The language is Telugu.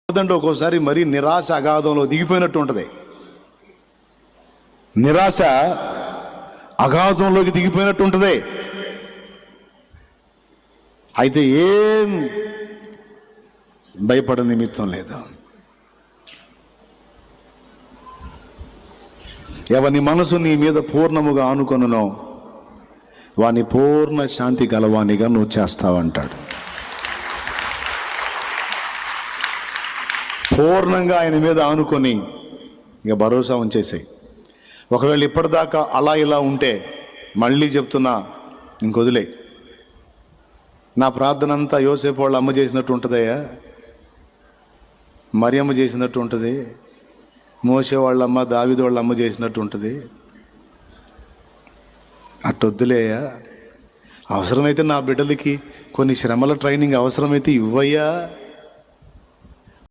ఒక్కోసారి మరీ నిరాశ అగాధంలో దిగిపోయినట్టు ఉంటుంది. నిరాశ అగాధంలోకి దిగిపోయినట్టు ఉంటుంది. అయితే ఏం భయపడ నిమిత్తం లేదు. ఎవని మనసు నీ మీద పూర్ణముగా ఆనుకొనునో వాని పూర్ణ శాంతి గలవానిగా నువ్వు చేస్తావంటాడు. పూర్ణంగా ఆయన మీద ఆనుకొని ఇక భరోసా ఉంచేసాయి. ఒకవేళ ఇప్పటిదాకా అలా ఇలా ఉంటే మళ్ళీ చెప్తున్నా, ఇంకొదిలే. నా ప్రార్థన అంతా యోసేపు వాళ్ళ అమ్మ చేసినట్టు ఉంటుందయ్యా, మరియమ్మ చేసినట్టు ఉంటుంది, మోసే వాళ్ళమ్మ దావీదు వాళ్ళ అమ్మ చేసినట్టు ఉంటుంది. అట్టొద్దులేయ్యా. అవసరమైతే నా బిడ్డలకి కొన్ని శ్రమల ట్రైనింగ్ అవసరమైతే ఇవ్వయ్యా.